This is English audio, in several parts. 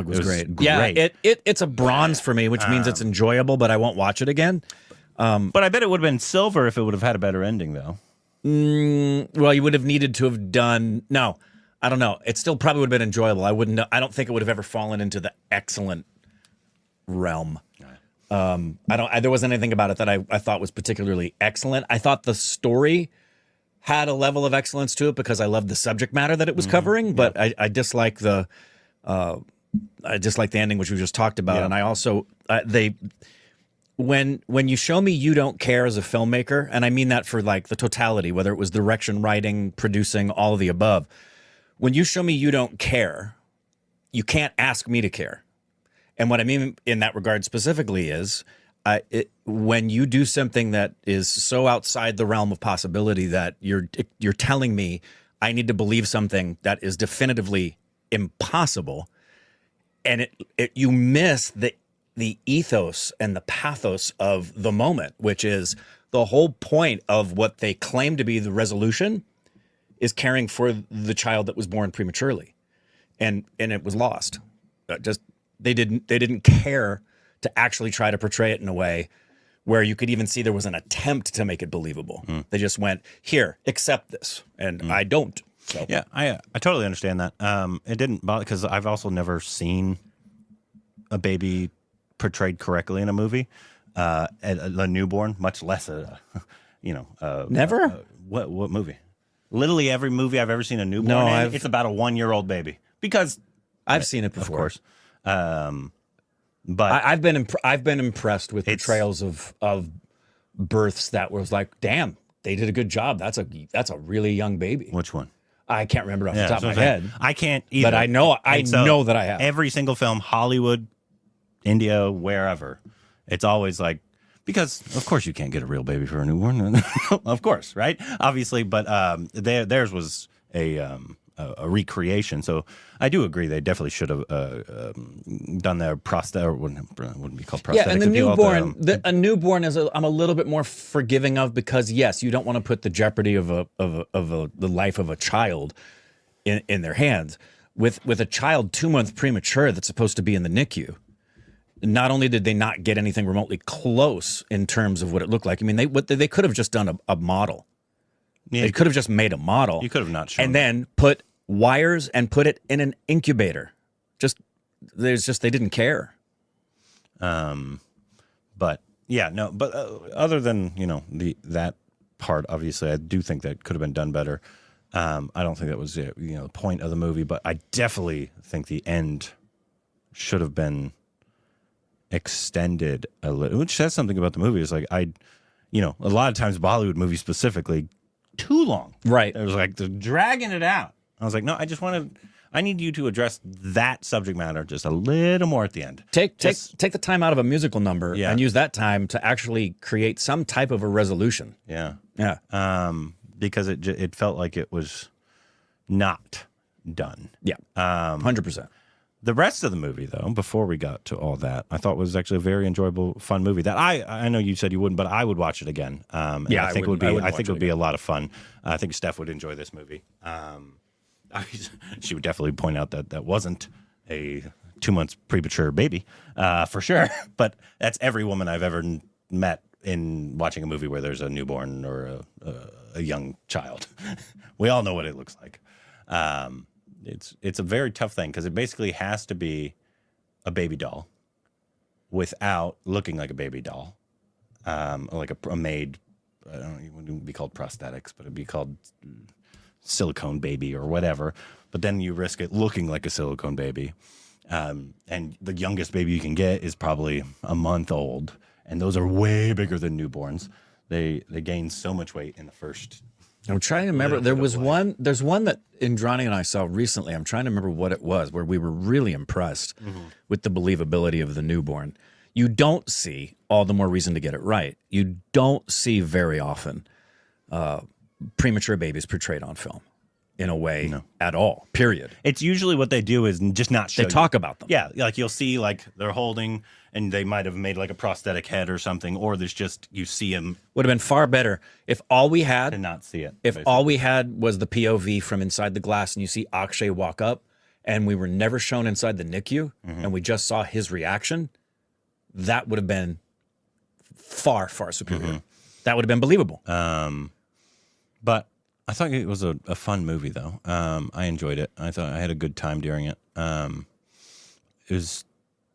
It was great. Yeah, it's a bronze for me, which means it's enjoyable, but I won't watch it again. But I bet it would have been silver if it would have had a better ending, though. Well, you would have needed to have done. No, I don't know. It still probably would have been enjoyable. I wouldn't. I don't think it would have ever fallen into the excellent realm. There wasn't anything about it that I thought was particularly excellent. I thought the story had a level of excellence to it because I loved the subject matter that it was covering. But I dislike the ending, which we just talked about. Yeah. And I also when you show me you don't care as a filmmaker, and I mean that for like the totality, whether it was direction, writing, producing, all of the above. When you show me you don't care, you can't ask me to care. And what I mean in that regard specifically is when you do something that is so outside the realm of possibility that you're telling me I need to believe something that is definitively impossible, and you miss the ethos and the pathos of the moment, which is the whole point of what they claim to be the resolution is caring for the child that was born prematurely, and it was lost. They didn't care to actually try to portray it in a way where you could even see there was an attempt to make it believable. They just went, here, accept this, and I don't. So. Yeah, I totally understand that. It didn't bother because I've also never seen a baby portrayed correctly in a movie, a newborn, much less never. What movie? Literally every movie I've ever seen a newborn in, it's about a 1-year-old baby because I've seen it before, of course. But I've been impressed with portrayals of births that was like, damn, they did a good job. That's a really young baby. Which one? I can't remember off the top of my head. I can't either. But I know that I have. Every single film, Hollywood, India, wherever, it's always like, because of course you can't get a real baby for a newborn, of course, right? Obviously, but theirs was a recreation. So I do agree they definitely should have done their prosthetic. Wouldn't be called prosthetics. Yeah, and the newborn, a newborn I'm a little bit more forgiving of because yes, you don't want to put the jeopardy of the life of a child in their hands. With a child 2 months premature that's supposed to be in the NICU. Not only did they not get anything remotely close in terms of what it looked like. I mean, they could have just done a model. Yeah, they could have just made a model. You could have not shown. And then put wires and put it in an incubator. They didn't care. But yeah, no. But other than that part, obviously, I do think that could have been done better. I don't think that was the point of the movie, but I definitely think the end should have been extended a little, which says something about the movie. It's like a lot of times Bollywood movies specifically too long. Right. It was like they're dragging it out. I was like, no, I need you to address that subject matter just a little more at the end. Take the time out of a musical number and use that time to actually create some type of a resolution. Yeah. Yeah. Because it felt like it was not done. Yeah. 100%. The rest of the movie, though, before we got to all that, I thought was actually a very enjoyable, fun movie that I know you said you wouldn't, but I would watch it again. I think it would be a lot of fun. I think Steph would enjoy this movie. She would definitely point out that wasn't a 2 months premature baby, for sure. But that's every woman I've ever met in watching a movie where there's a newborn or a young child. We all know what it looks like. It's a very tough thing because it basically has to be a baby doll without looking like a baby doll, like a made. I don't know, it wouldn't be called prosthetics, but it'd be called silicone baby or whatever. But then you risk it looking like a silicone baby, and the youngest baby you can get is probably a month old, and those are way bigger than newborns. They gain so much weight in the first. I'm trying to remember. There's one that Indrani and I saw recently. I'm trying to remember what it was, where we were really impressed with the believability of the newborn. You don't see, all the more reason to get it right, you don't see very often premature babies portrayed on film in a way at all, period. It's usually what they do is just not show They talk about them. Yeah, like you'll see like they're holding and they might have made like a prosthetic head or something, or there's just, you see him. Would have been far better if all we had to not see it. If basically all we had was the POV from inside the glass and you see Akshay walk up and we were never shown inside the NICU, and we just saw his reaction, that would have been far, far superior. That would have been believable. But I thought it was a fun movie, though. I enjoyed it. I thought I had a good time during it. It was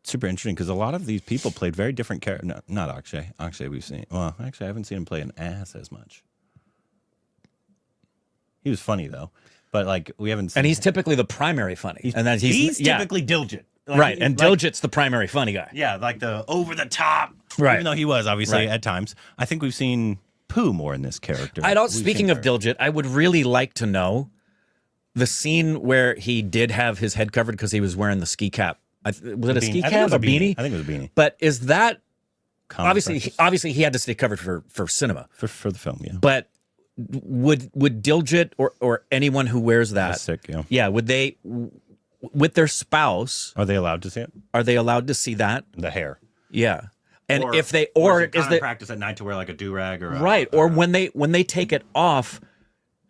super interesting because a lot of these people played very different characters. No, not Akshay. Akshay we've seen. Well, actually, I haven't seen him play an ass as much. He was funny, though. But, like, we haven't seen And he's typically the primary funny. And then he's typically Diljit. Like, right, and Diljit's the primary funny guy. Yeah, like the over-the-top. Right. Even though he was, obviously, at times. I think we've seen Pooh more in this character. Speaking of Diljit, I would really like to know the scene where he did have his head covered because he was wearing the ski cap. Was it a ski cap? A beanie? I think it was a beanie. But is that... Common obviously he had to stay covered for cinema. For the film, yeah. But would Diljit or anyone who wears that... That's sick, yeah. Yeah, would they... With their spouse... Are they allowed to see it? Are they allowed to see that? The hair. Yeah. And or, if they... Or is it practice at night to wear like a do-rag or... Right. Or when they take it off,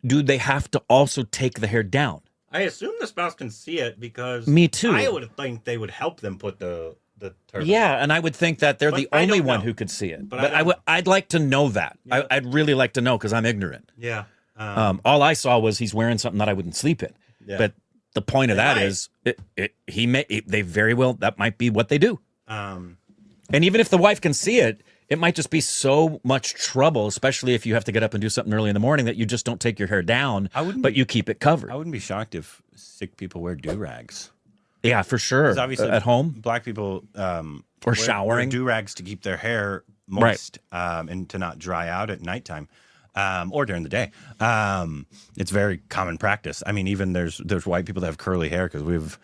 do they have to also take the hair down? I assume the spouse can see it because... Me too. I would think they would help them put the turban. Yeah, and I would think that they're the only one who could see it. But I'd like to know that. Yeah. I'd really like to know because I'm ignorant. Yeah. All I saw was he's wearing something that I wouldn't sleep in. Yeah. But the point of that is they very well, that might be what they do. And even if the wife can see it, it might just be so much trouble, especially if you have to get up and do something early in the morning, that you just don't take your hair down, but you keep it covered. I wouldn't be shocked if sick people wear do-rags. Yeah, for sure. Obviously, at home, black people or showering, wear do-rags to keep their hair moist, and to not dry out at nighttime. Or during the day. It's very common practice. I mean, even there's white people that have curly hair because we have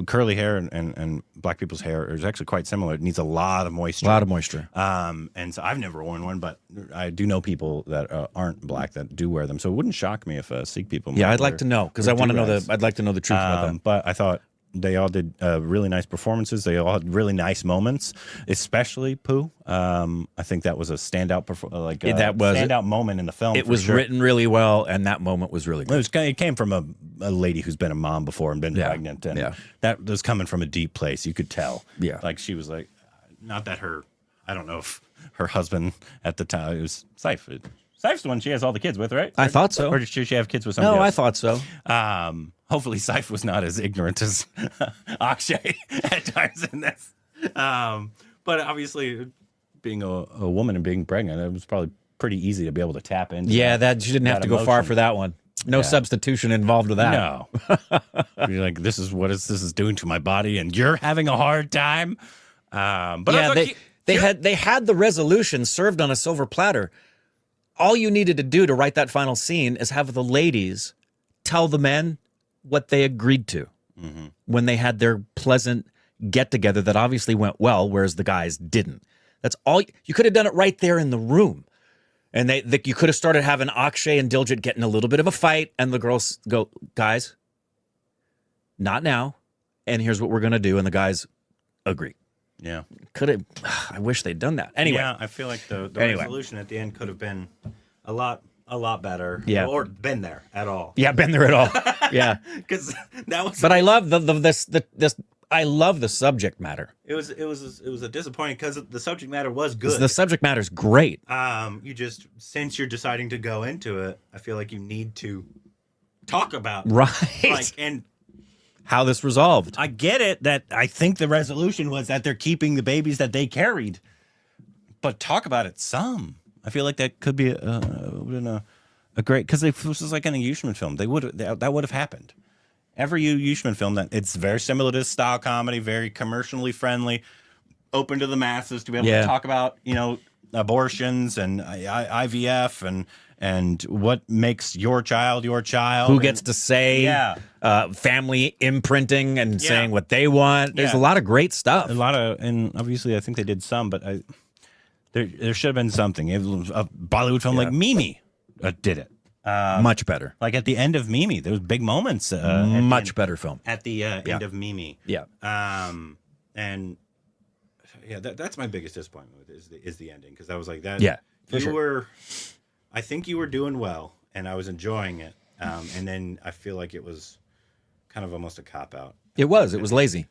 curly hair and black people's hair is actually quite similar. It needs a lot of moisture. A lot of moisture. And so I've never worn one, but I do know people that aren't black that do wear them. So it wouldn't shock me if Sikh people. Yeah, I'd like to know because I want to know I'd like to know the truth about them. But I thought they all did really nice performances. They all had really nice moments, especially Pooh. I think that was a standout standout moment in the film. It was written really well, and that moment was really good. It came from a lady who's been a mom before and been pregnant, and that was coming from a deep place. You could tell. Yeah, like she was like, not that I don't know if her husband at the time, it was Saif. Saif's the one she has all the kids with, right? I thought so. Or did she have kids with somebody else? No, I thought so. Hopefully Saif was not as ignorant as Akshay at times in this. But obviously, being a woman and being pregnant, it was probably pretty easy to be able to tap into. Yeah, that you didn't have to go far for that one. No substitution involved with that. No. You're like, this is doing to my body, and you're having a hard time. But yeah, they had the resolution served on a silver platter. All you needed to do to write that final scene is have the ladies tell the men what they agreed to when they had their pleasant get-together that obviously went well, whereas the guys didn't. That's all. You could have done it right there in the room. And you could have started having Akshay and Diljit getting a little bit of a fight, and the girls go, guys, not now, and here's what we're going to do, and the guys agree. Yeah. Could have. I wish they'd done that. Anyway. Yeah, I feel like the resolution at the end could have been a lot better. Yeah. Or been there at all. Yeah, been there at all. Yeah. Because that was. But I love this. I love the subject matter. It was a disappointing because the subject matter was good. The subject matter's great. You just, since you're deciding to go into it, I feel like you need to talk about and how this resolved. I get it that I think the resolution was that they're keeping the babies that they carried, but talk about it some. I feel like that could be a great, because this was like an Yushman film. That would have happened. Every Yushman film that it's very similar to style comedy, very commercially friendly, open to the masses to be able to talk about abortions and IVF and what makes your child, who gets to say, family imprinting and saying what they want. There's a lot of great stuff. And obviously I think they did some, but there should have been something. A Bollywood film like Mimi did it. Much better. Like at the end of Mimi, there was big moments. Much better film. At the end of Mimi. Yeah. And that's my biggest disappointment with is the ending, because I was like that. Yeah. I think you were doing well, and I was enjoying it. And then I feel like it was kind of almost a cop out. It was lazy.